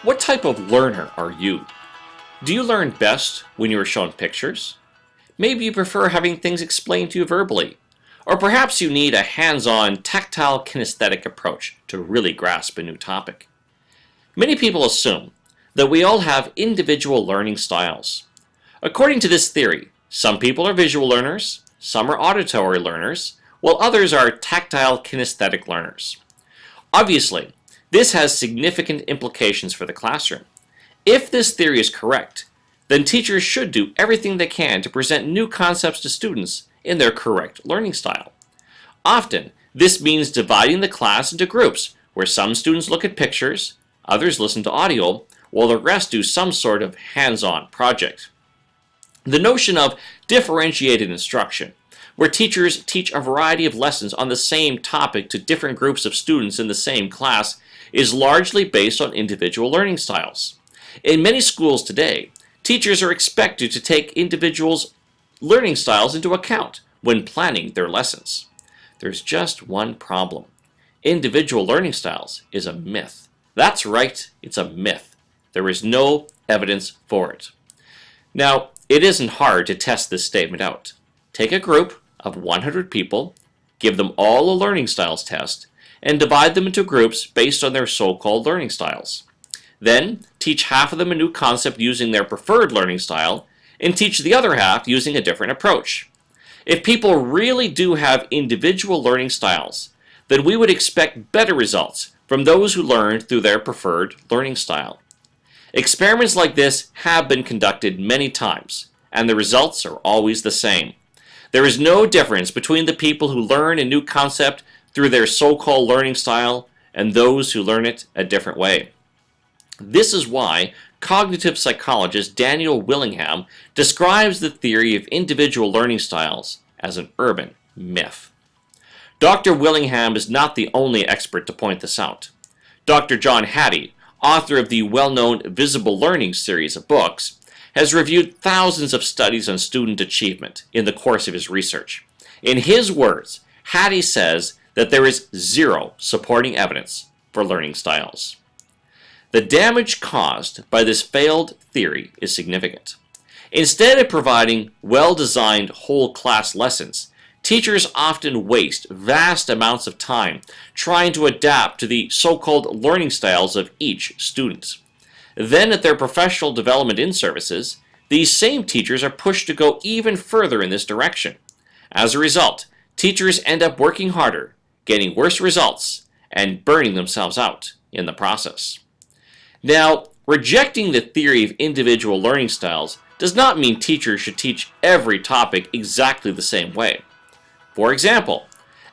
What type of learner are you? Do you learn best when you are shown pictures? Maybe you prefer having things explained to you verbally. Or perhaps you need a hands-on, tactile, kinesthetic approach to really grasp a new topic. Many people assume that we all have individual learning styles. According to this theory, some people are visual learners, some are auditory learners, while others are tactile, kinesthetic learners. Obviously, this has significant implications for the classroom. If this theory is correct, then teachers should do everything they can to present new concepts to students in their correct learning style. Often, this means dividing the class into groups where some students look at pictures, others listen to audio, while the rest do some sort of hands-on project. The notion of differentiated instruction, where teachers teach a variety of lessons on the same topic to different groups of students in the same class, is largely based on individual learning styles. In many schools today, teachers are expected to take individuals' learning styles into account when planning their lessons. There's just one problem. Individual learning styles is a myth. That's right, it's a myth. There is no evidence for it. Now, it isn't hard to test this statement out. Take a group of 100 people, give them all a learning styles test, and divide them into groups based on their so-called learning styles. Then, teach half of them a new concept using their preferred learning style, and teach the other half using a different approach. If people really do have individual learning styles, then we would expect better results from those who learned through their preferred learning style. Experiments like this have been conducted many times, and the results are always the same. There is no difference between the people who learn a new concept through their so-called learning style and those who learn it a different way. This is why cognitive psychologist Daniel Willingham describes the theory of individual learning styles as an urban myth. Dr. Willingham is not the only expert to point this out. Dr. John Hattie, author of the well-known Visible Learning series of books, has reviewed thousands of studies on student achievement in the course of his research. In his words, Hattie says that there is zero supporting evidence for learning styles. The damage caused by this failed theory is significant. Instead of providing well-designed whole class lessons, teachers often waste vast amounts of time trying to adapt to the so-called learning styles of each student. Then at their professional development in-services, these same teachers are pushed to go even further in this direction. As a result, teachers end up working harder, getting worse results, and burning themselves out in the process. Now, rejecting the theory of individual learning styles does not mean teachers should teach every topic exactly the same way. For example,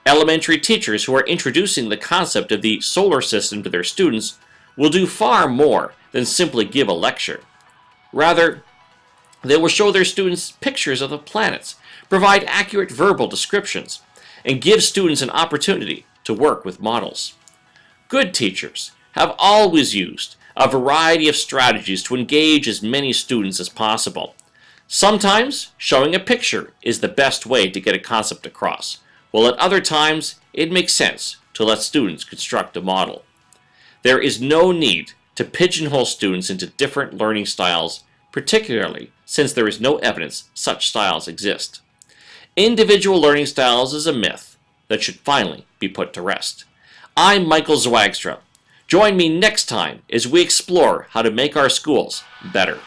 elementary teachers who are introducing the concept of the solar system to their students will do far more than simply give a lecture. Rather, they will show their students pictures of the planets, provide accurate verbal descriptions, and give students an opportunity to work with models. Good teachers have always used a variety of strategies to engage as many students as possible. Sometimes, showing a picture is the best way to get a concept across, while at other times, it makes sense to let students construct a model. There is no need to pigeonhole students into different learning styles, particularly since there is no evidence such styles exist. Individual learning styles is a myth that should finally be put to rest. I'm Michael Zwagstra. Join me next time as we explore how to make our schools better.